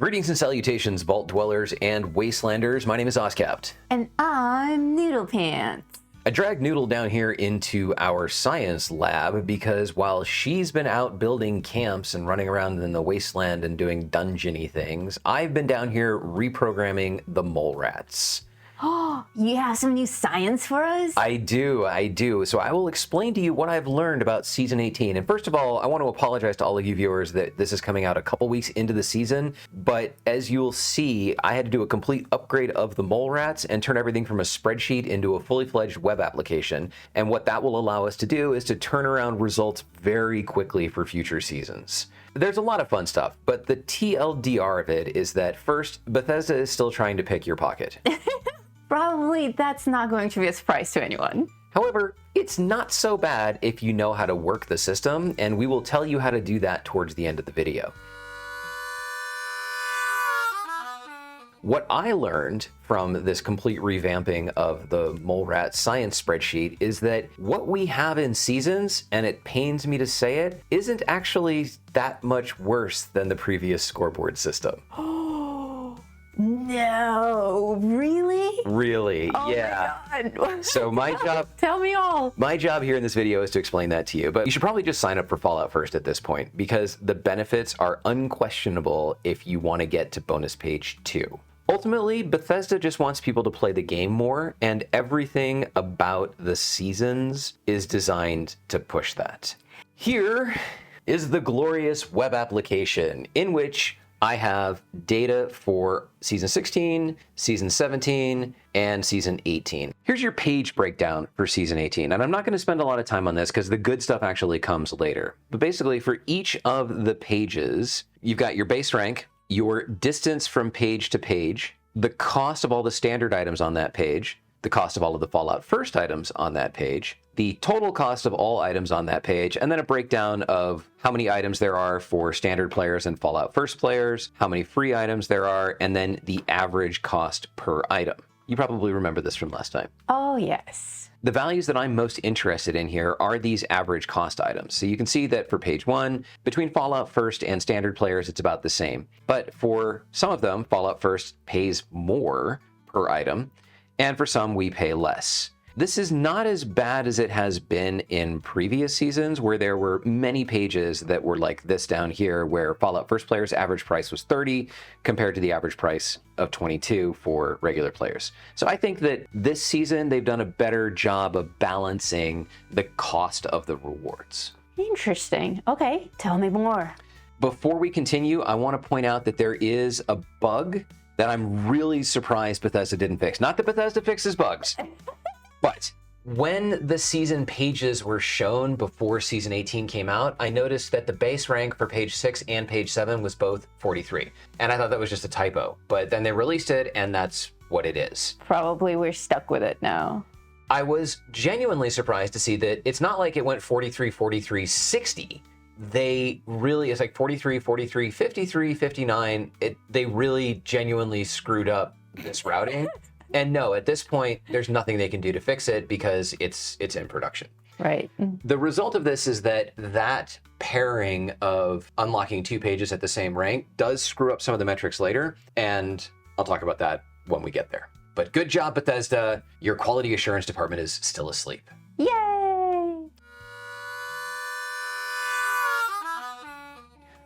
Greetings and salutations, Vault Dwellers and Wastelanders. My name is Oscapt. And I'm Noodle Pants. I dragged Noodle down here into our science lab because while she's been out building camps and running around in the wasteland and doing dungeon-y things, I've been down here reprogramming the mole rats. Oh, you have some new science for us? I do. So I will explain to you what I've learned about Season 18. And first of all, I want to apologize to all of you viewers that this is coming out a couple weeks into the season. But as you'll see, I had to do a complete upgrade of the mole rats and turn everything from a spreadsheet into a fully fledged web application. And what that will allow us to do is to turn around results very quickly for future seasons. There's a lot of fun stuff, but the TLDR of it is that first, Bethesda is still trying to pick your pocket. Probably that's not going to be a surprise to anyone. However, it's not so bad if you know how to work the system, and we will tell you how to do that towards the end of the video. What I learned from this complete revamping of the mole rat science spreadsheet is that what we have in seasons, and it pains me to say it, isn't actually that much worse than the previous scoreboard system. No, really? Really, oh yeah. My God. So my job... Tell me all. My job here in this video is to explain that to you, but you should probably just sign up for Fallout First at this point because the benefits are unquestionable if you want to get to bonus page 2. Ultimately, Bethesda just wants people to play the game more, and everything about the seasons is designed to push that. Here is the glorious web application in which I have data for Season 16, Season 17, and Season 18. Here's your page breakdown for Season 18, and I'm not going to spend a lot of time on this because the good stuff actually comes later. But basically, for each of the pages, you've got your base rank, your distance from page to page, the cost of all the standard items on that page, the cost of all of the Fallout First items on that page, the total cost of all items on that page, and then a breakdown of how many items there are for standard players and Fallout First players, how many free items there are, and then the average cost per item. You probably remember this from last time. Oh, yes. The values that I'm most interested in here are these average cost items. So you can see that for page 1, between Fallout First and standard players, it's about the same. But for some of them, Fallout First pays more per item, and for some, we pay less. This is not as bad as it has been in previous seasons where there were many pages that were like this down here where Fallout First players' average price was 30 compared to the average price of 22 for regular players. So I think that this season they've done a better job of balancing the cost of the rewards. Interesting. Okay, tell me more. Before we continue, I want to point out that there is a bug that I'm really surprised Bethesda didn't fix. Not that Bethesda fixes bugs. But when the season pages were shown before Season 18 came out, I noticed that the base rank for page 6 and page 7 was both 43. And I thought that was just a typo. But then they released it, and that's what it is. Probably we're stuck with it now. I was genuinely surprised to see that it's not like it went 43, 43, 60. They really, it's like 43, 43, 53, 59. They really genuinely screwed up this routing. And no, at this point, there's nothing they can do to fix it because it's in production. Right. The result of this is that pairing of unlocking 2 pages at the same rank does screw up some of the metrics later, and I'll talk about that when we get there. But good job, Bethesda. Your quality assurance department is still asleep. Yay!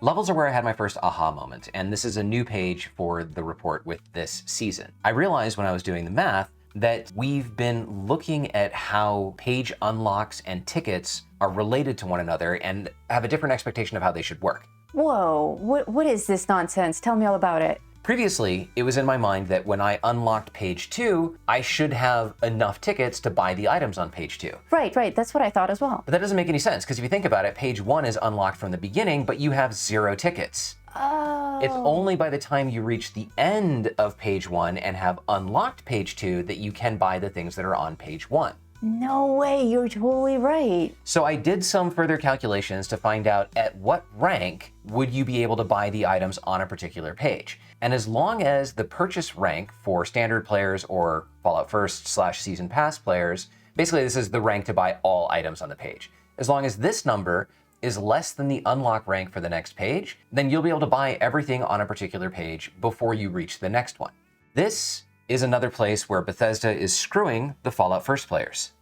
Levels are where I had my first aha moment, and this is a new page for the report with this season. I realized when I was doing the math that we've been looking at how page unlocks and tickets are related to one another and have a different expectation of how they should work. Whoa, what is this nonsense? Tell me all about it. Previously, it was in my mind that when I unlocked page 2, I should have enough tickets to buy the items on page 2. Right, that's what I thought as well. But that doesn't make any sense, because if you think about it, page 1 is unlocked from the beginning, but you have 0 tickets. Oh. It's only by the time you reach the end of page 1 and have unlocked page 2 that you can buy the things that are on page 1. No way, you're totally right. So I did some further calculations to find out at what rank would you be able to buy the items on a particular page. And as long as the purchase rank for standard players or Fallout First / Season Pass players, basically this is the rank to buy all items on the page. As long as this number is less than the unlock rank for the next page, then you'll be able to buy everything on a particular page before you reach the next one. This is another place where Bethesda is screwing the Fallout First players.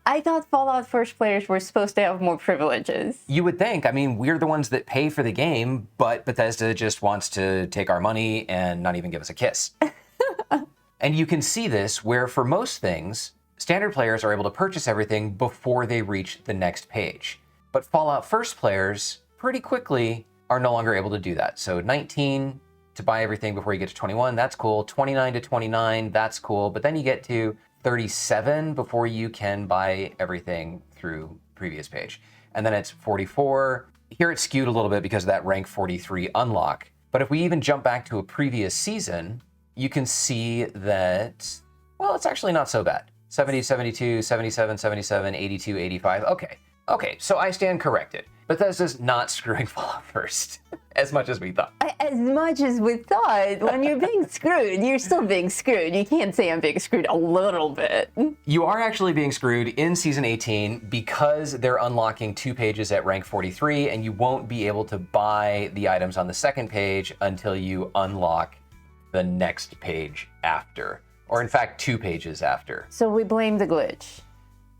I thought Fallout First players were supposed to have more privileges. You would think. I mean, we're the ones that pay for the game, but Bethesda just wants to take our money and not even give us a kiss. And you can see this where for most things, standard players are able to purchase everything before they reach the next page. But Fallout First players pretty quickly are no longer able to do that. So 19 to buy everything before you get to 21, that's cool. 29 to 29, that's cool. But then you get to 37 before you can buy everything through previous page. And then it's 44. Here it's skewed a little bit because of that rank 43 unlock. But if we even jump back to a previous season, you can see that, well, it's actually not so bad. 70, 72, 77, 77, 82, 85. Okay, so I stand corrected. Bethesda's not screwing Fallout First as much as we thought. As much as we thought, when you're being screwed, you're still being screwed. You can't say I'm being screwed a little bit. You are actually being screwed in Season 18 because they're unlocking 2 pages at rank 43, and you won't be able to buy the items on the second page until you unlock the next page after. Or in fact, 2 pages after. So we blame the glitch.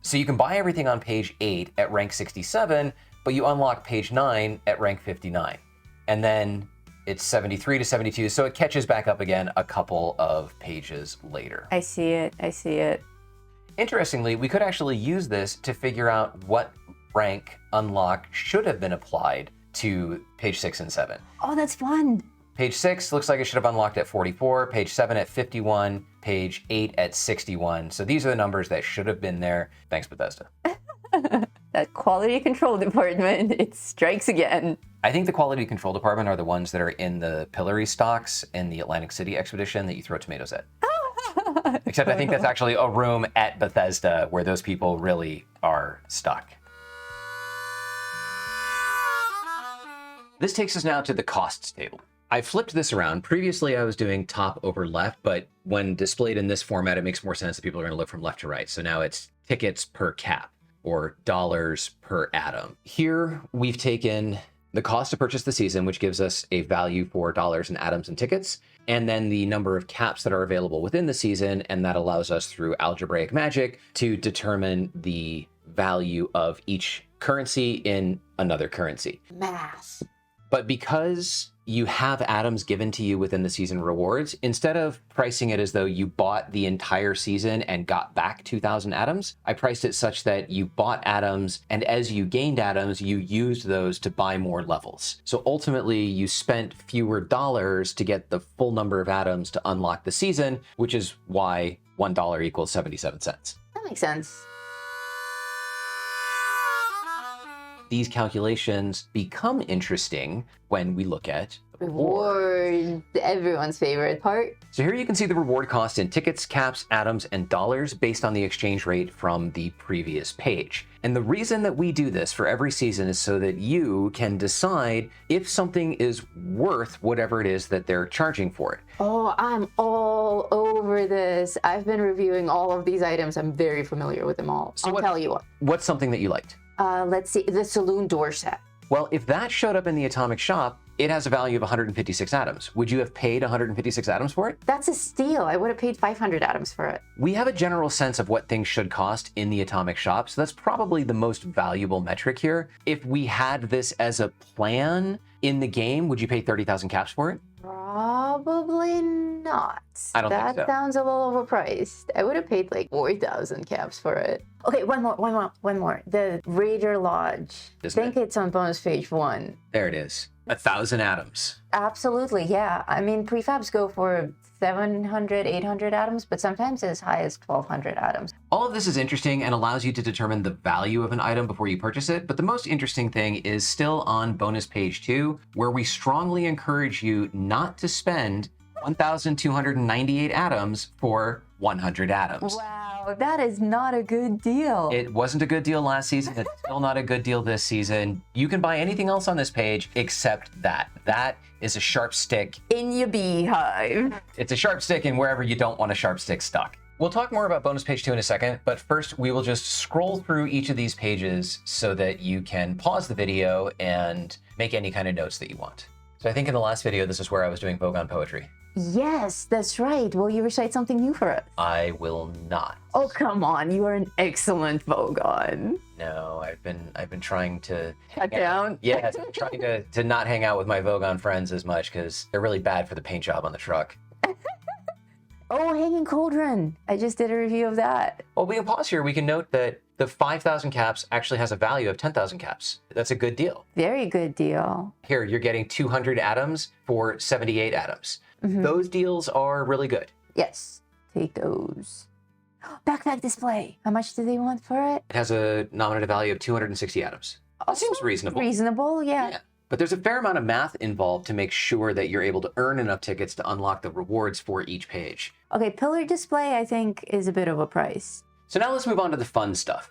So you can buy everything on page 8 at rank 67, but you unlock page 9 at rank 59. And then it's 73 to 72, so it catches back up again a couple of pages later. I see it. Interestingly, we could actually use this to figure out what rank unlock should have been applied to page 6 and 7. Oh, that's fun. Page 6 looks like it should have unlocked at 44, page 7 at 51, page 8 at 61. So these are the numbers that should have been there. Thanks, Bethesda. That quality control department, it strikes again. I think the quality control department are the ones that are in the pillory stocks in the Atlantic City expedition that you throw tomatoes at. Except I think that's actually a room at Bethesda where those people really are stuck. This takes us now to the costs table. I flipped this around. Previously, I was doing top over left, but when displayed in this format, it makes more sense that people are going to look from left to right. So now it's tickets per cap or dollars per atom. Here, we've taken the cost to purchase the season, which gives us a value for dollars and atoms and tickets, and then the number of caps that are available within the season, and that allows us through algebraic magic to determine the value of each currency in another currency. Math. But because you have atoms given to you within the season rewards, instead of pricing it as though you bought the entire season and got back 2,000 atoms, I priced it such that you bought atoms, and as you gained atoms, you used those to buy more levels. So ultimately, you spent fewer dollars to get the full number of atoms to unlock the season, which is why $1 equals 77 cents. That makes sense. These calculations become interesting when we look at Reward, everyone's favorite part. So here you can see the reward cost in tickets, caps, atoms, and dollars based on the exchange rate from the previous page. And the reason that we do this for every season is so that you can decide if something is worth whatever it is that they're charging for it. Oh, I'm all over this. I've been reviewing all of these items. I'm very familiar with them all. So I'll tell you what. What's something that you liked? Let's see, the saloon door set. Well, if that showed up in the atomic shop, it has a value of 156 atoms. Would you have paid 156 atoms for it? That's a steal. I would have paid 500 atoms for it. We have a general sense of what things should cost in the atomic shop, so that's probably the most valuable metric here. If we had this as a plan in the game, would you pay 30,000 caps for it? Probably not. I don't think so. That sounds a little overpriced. I would have paid like 4,000 caps for it. Okay, one more. The Raider Lodge. I think it's on bonus page 1. There it is. 1,000 atoms. Absolutely, yeah. I mean, prefabs go for 700, 800 atoms, but sometimes as high as 1,200 atoms. All of this is interesting and allows you to determine the value of an item before you purchase it, but the most interesting thing is still on bonus page 2, where we strongly encourage you not to spend 1,298 atoms for 100 atoms. Wow, that is not a good deal. It wasn't a good deal last season. It's still not a good deal this season. You can buy anything else on this page except that. That is a sharp stick in your beehive. It's a sharp stick in wherever you don't want a sharp stick stuck. We'll talk more about bonus page 2 in a second, but first we will just scroll through each of these pages so that you can pause the video and make any kind of notes that you want. So I think in the last video, this is where I was doing Vogon poetry. Yes, that's right. Will you recite something new for us? I will not. Oh, come on. You are an excellent Vogon. No, I've been trying to Cut down? Yeah, I'm trying to not hang out with my Vogon friends as much because they're really bad for the paint job on the truck. Oh, Hanging Cauldron. I just did a review of that. Well, we can pause here. We can note that the 5,000 caps actually has a value of 10,000 caps. That's a good deal. Very good deal. Here, you're getting 200 atoms for 78 atoms. Mm-hmm. Those deals are really good. Yes, take those. Backpack display. How much do they want for it? It has a nominative value of 260 atoms. That seems reasonable. Reasonable, yeah. But there's a fair amount of math involved to make sure that you're able to earn enough tickets to unlock the rewards for each page. Okay, pillar display, I think, is a bit of a price. So now let's move on to the fun stuff.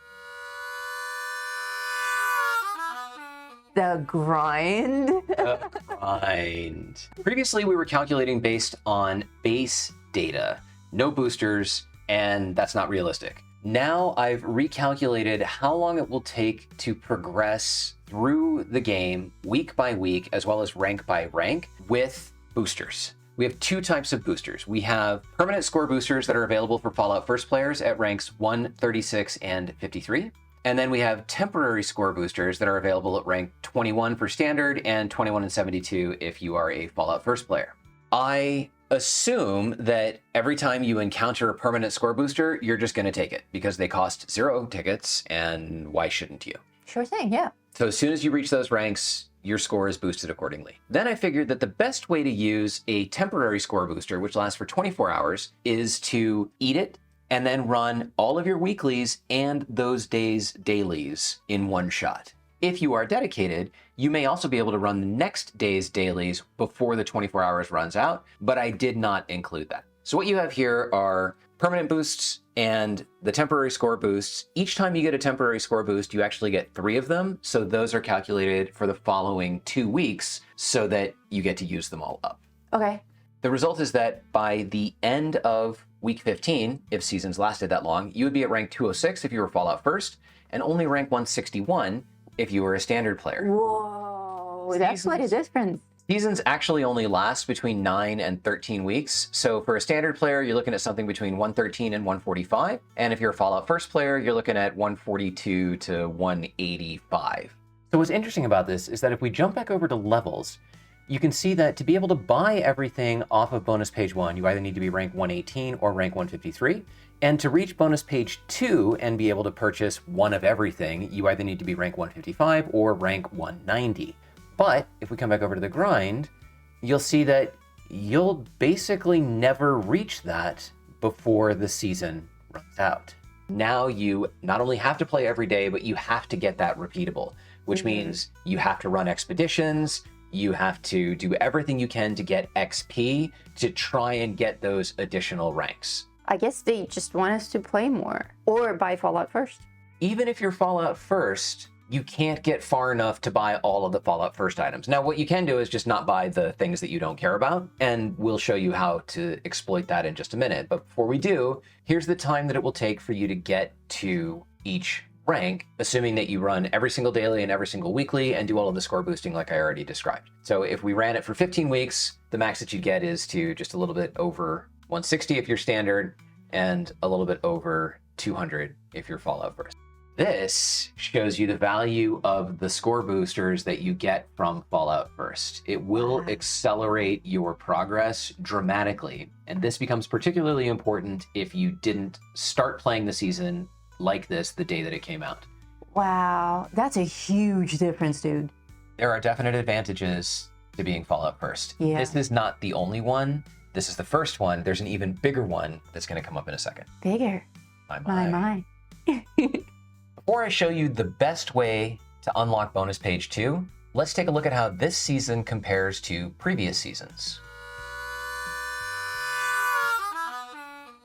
The grind. The grind. Previously, we were calculating based on base data, no boosters, and that's not realistic. Now I've recalculated how long it will take to progress through the game week by week, as well as rank by rank with boosters. We have two types of boosters. We have permanent score boosters that are available for Fallout First players at ranks 1, 36, and 53. And then we have temporary score boosters that are available at rank 21 for standard and 21 and 72 if you are a Fallout First player. I assume that every time you encounter a permanent score booster, you're just going to take it because they cost 0 tickets, and why shouldn't you? Sure thing, yeah. So as soon as you reach those ranks, your score is boosted accordingly. Then I figured that the best way to use a temporary score booster, which lasts for 24 hours, is to eat it and then run all of your weeklies and those days' dailies in one shot. If you are dedicated, you may also be able to run the next day's dailies before the 24 hours runs out, but I did not include that. So what you have here are permanent boosts and the temporary score boosts. Each time you get a temporary score boost, you actually get 3 of them. So those are calculated for the following 2 weeks so that you get to use them all up. Okay. The result is that by the end of week 15, if seasons lasted that long, you would be at rank 206 if you were Fallout First, and only rank 161 if you were a standard player. Whoa, that's quite a difference. Seasons actually only last between 9 and 13 weeks. So for a standard player, you're looking at something between 113 and 145. And if you're a Fallout First player, you're looking at 142 to 185. So what's interesting about this is that if we jump back over to levels, you can see that to be able to buy everything off of bonus page 1, you either need to be rank 118 or rank 153. And to reach bonus page 2 and be able to purchase one of everything, you either need to be rank 155 or rank 190. But if we come back over to the grind, you'll see that you'll basically never reach that before the season runs out. Now you not only have to play every day, but you have to get that repeatable, which means you have to run expeditions, you have to do everything you can to get XP to try and get those additional ranks. I guess they just want us to play more or buy Fallout First. Even if you're Fallout First, you can't get far enough to buy all of the Fallout First items. Now, what you can do is just not buy the things that you don't care about, and we'll show you how to exploit that in just a minute. But before we do, here's the time that it will take for you to get to each rank, assuming that you run every single daily and every single weekly and do all of the score boosting like I already described. So if we ran it for 15 weeks, the max that you get is to just a little bit over 160 if you're standard, and a little bit over 200 if you're Fallout First. This shows you the value of the score boosters that you get from Fallout First. It will accelerate your progress dramatically, and this becomes particularly important if you didn't start playing the season like this the day that it came out. Wow, that's a huge difference, dude. There are definite advantages to being Fallout First. Yeah. This is not the only one. This is the first one. There's an even bigger one that's going to come up in a second. Bigger. My. Before I show you the best way to unlock bonus page 2, let's take a look at how this season compares to previous seasons.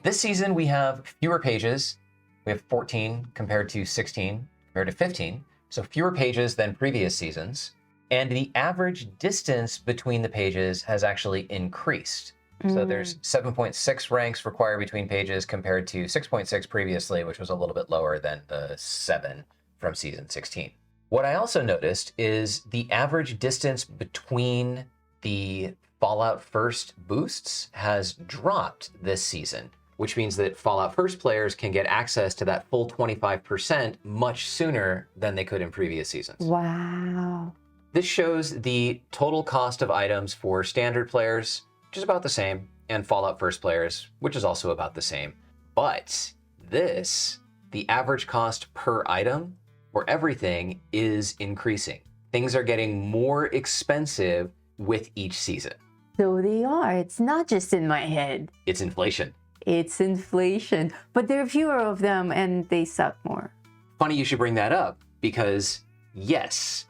This season we have fewer pages. We have 14 compared to 16 compared to 15. So fewer pages than previous seasons. And the average distance between the pages has actually increased. So there's 7.6 ranks required between pages compared to 6.6 previously, which was a little bit lower than the 7 from season 16. What I also noticed is the average distance between the Fallout First boosts has dropped this season, which means that Fallout First players can get access to that full 25% much sooner than they could in previous seasons. Wow. This shows the total cost of items for standard players, which is about the same, and Fallout First players, which is also about the same. But this, the average cost per item for everything, is increasing. Things are getting more expensive with each season. So they are. It's not just in my head. It's inflation. It's inflation. But there are fewer of them and they suck more. Funny you should bring that up, because yes,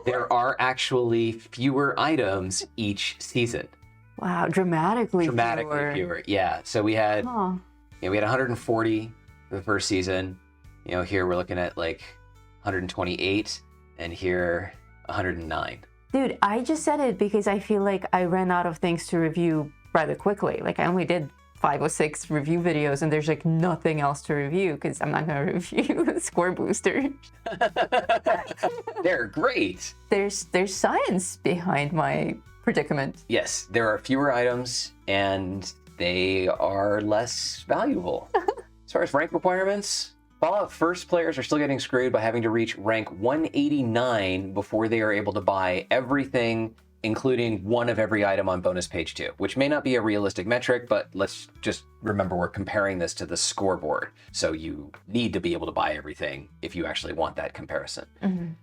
there are actually fewer items each season. Wow, dramatically fewer. Yeah. So we had we had 140 for the first season. Here we're looking at like 128, and here 109. Dude, I just said it because I feel like I ran out of things to review rather quickly. Like I only did 5 or 6 review videos, and there's like nothing else to review because I'm not going to review score boosters. They're great. There's science behind my predicament. Yes, there are fewer items and they are less valuable. As far as rank requirements, Fallout First players are still getting screwed by having to reach rank 189 before they are able to buy everything, including one of every item on bonus page 2, which may not be a realistic metric, but let's just remember we're comparing this to the scoreboard. So you need to be able to buy everything if you actually want that comparison.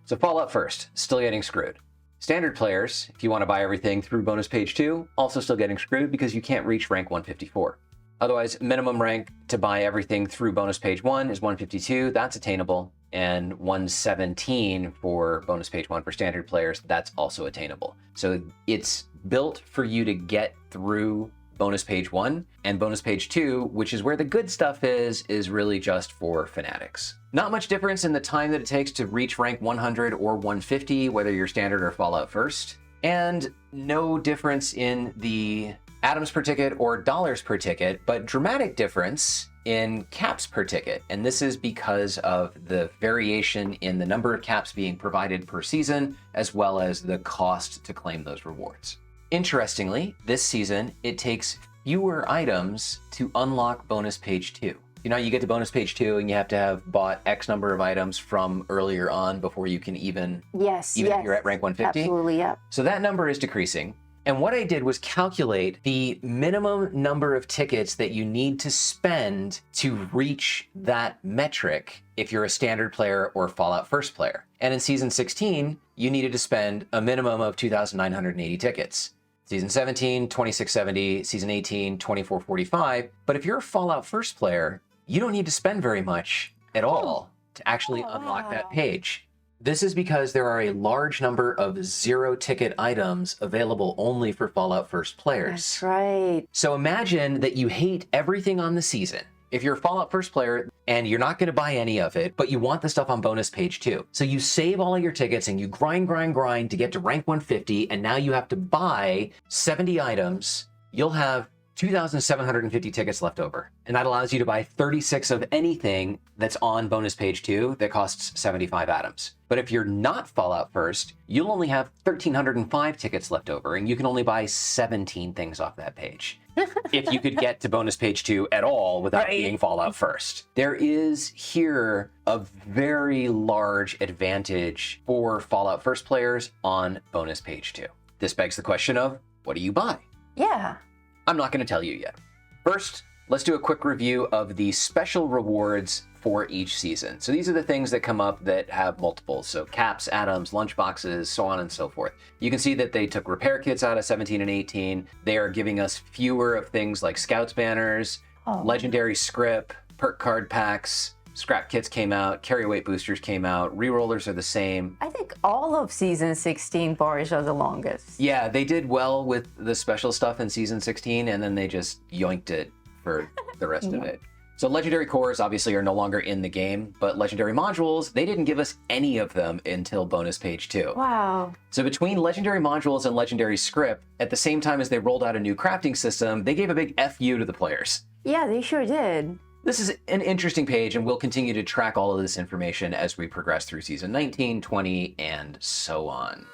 So Fallout First, still getting screwed. Standard players, if you want to buy everything through bonus page 2, also still getting screwed because you can't reach rank 154. Otherwise, minimum rank to buy everything through bonus page 1 is 152. That's attainable. And 117 for bonus page 1 for standard players, that's also attainable. So it's built for you to get through bonus page 1, and bonus page 2, which is where the good stuff is really just for fanatics. Not much difference in the time that it takes to reach rank 100 or 150, whether you're standard or Fallout First, and no difference in the atoms per ticket or dollars per ticket, but dramatic difference in caps per ticket. And this is because of the variation in the number of caps being provided per season, as well as the cost to claim those rewards. Interestingly, this season, it takes fewer items to unlock bonus page 2. You get to bonus page 2 and you have to have bought X number of items from earlier on before you can even if you're at rank 150. Absolutely, yeah. So that number is decreasing. And what I did was calculate the minimum number of tickets that you need to spend to reach that metric if you're a standard player or Fallout First player. And in season 16, you needed to spend a minimum of 2,980 tickets. Season 17, 2,670, season 18, 2,445. But if you're a Fallout First player, you don't need to spend very much at all to actually unlock that page. This is because there are a large number of 0-ticket items available only for Fallout First players. That's right. So imagine that you hate everything on the season. If you're a Fallout First player and you're not going to buy any of it, but you want the stuff on bonus page 2. So you save all of your tickets and you grind to get to rank 150, and now you have to buy 70 items. You'll have 2,750 tickets left over. And that allows you to buy 36 of anything that's on bonus page 2 that costs 75 atoms. But if you're not Fallout First, you'll only have 1,305 tickets left over, and you can only buy 17 things off that page. If you could get to bonus page 2 at all without being Fallout First. There is here a very large advantage for Fallout First players on bonus page 2. This begs the question of, what do you buy? Yeah. I'm not going to tell you yet. First, let's do a quick review of the special rewards for each season. So these are the things that come up that have multiples. So caps, atoms, lunchboxes, so on and so forth. You can see that they took repair kits out of 17 and 18. They are giving us fewer of things like Scouts banners, legendary script, perk card packs, scrap kits came out, carry weight boosters came out, rerollers are the same. I think all of season 16 bars are the longest. Yeah, they did well with the special stuff in season 16, and then they just yoinked it for the rest of it. So legendary cores obviously are no longer in the game, but legendary modules, they didn't give us any of them until bonus page 2. Wow. So between legendary modules and legendary script, at the same time as they rolled out a new crafting system, they gave a big FU to the players. Yeah, they sure did. This is an interesting page, and we'll continue to track all of this information as we progress through season 19, 20, and so on.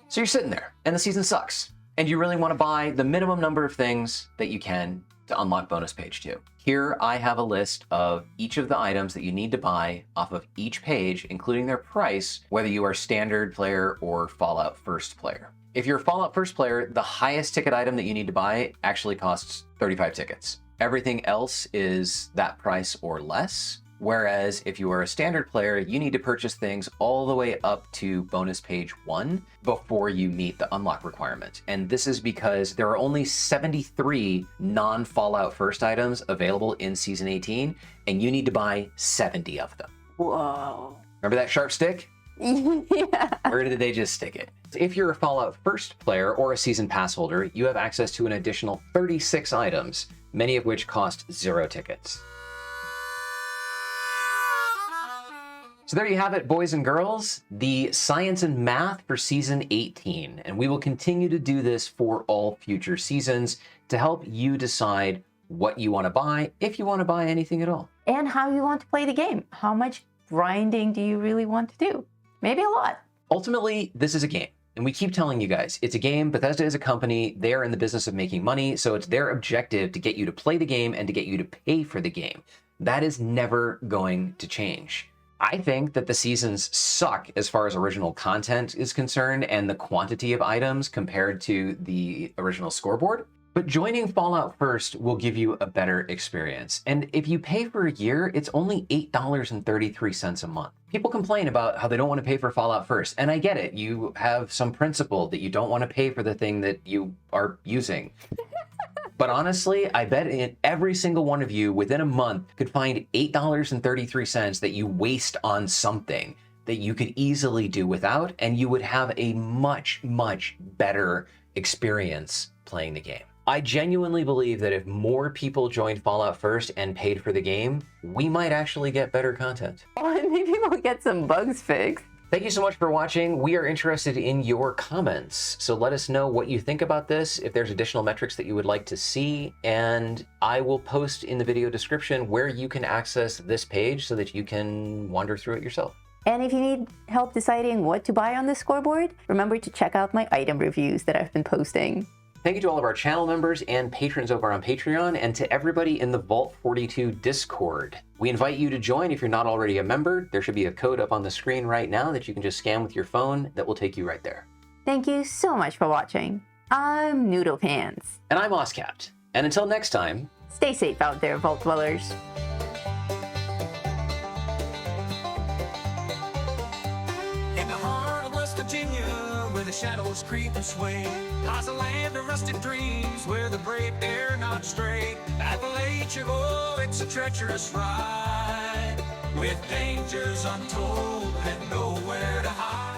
So you're sitting there, and the season sucks, and you really want to buy the minimum number of things that you can to unlock bonus page 2. Here I have a list of each of the items that you need to buy off of each page, including their price, whether you are standard player or Fallout First player. If you're a Fallout First player, the highest ticket item that you need to buy actually costs 35 tickets. Everything else is that price or less. Whereas if you are a standard player, you need to purchase things all the way up to bonus page 1 before you meet the unlock requirement. And this is because there are only 73 non-Fallout First items available in Season 18, and you need to buy 70 of them. Whoa. Remember that sharp stick? Yeah. Where did they just stick it? If you're a Fallout First player or a Season Pass holder, you have access to an additional 36 items, many of which cost 0 tickets. So there you have it, boys and girls, the science and math for season 18. And we will continue to do this for all future seasons to help you decide what you want to buy, if you want to buy anything at all. And how you want to play the game. How much grinding do you really want to do? Maybe a lot. Ultimately, this is a game. And we keep telling you guys, it's a game. Bethesda is a company. They are in the business of making money. So it's their objective to get you to play the game and to get you to pay for the game. That is never going to change. I think that the seasons suck as far as original content is concerned and the quantity of items compared to the original scoreboard. But joining Fallout First will give you a better experience. And if you pay for a year, it's only $8.33 a month. People complain about how they don't want to pay for Fallout First. And I get it. You have some principle that you don't want to pay for the thing that you are using. But honestly, I bet every single one of you within a month could find $8.33 that you waste on something that you could easily do without, and you would have a much, much better experience playing the game. I genuinely believe that if more people joined Fallout First and paid for the game, we might actually get better content. Oh, and maybe we'll get some bugs fixed. Thank you so much for watching. We are interested in your comments. So let us know what you think about this, if there's additional metrics that you would like to see, and I will post in the video description where you can access this page so that you can wander through it yourself. And if you need help deciding what to buy on this scoreboard, remember to check out my item reviews that I've been posting. Thank you to all of our channel members and patrons over on Patreon, and to everybody in the Vault 42 Discord. We invite you to join if you're not already a member. There should be a code up on the screen right now that you can just scan with your phone that will take you right there. Thank you so much for watching. I'm Noodle Pants. And I'm Oscapt. And until next time, stay safe out there, Vault Dwellers. In the heart of West Virginia, where the shadows creep and sway, lies a land of rusted dreams, where the brave dare not stray. Appalachia, oh, it's a treacherous ride, with dangers untold and nowhere to hide.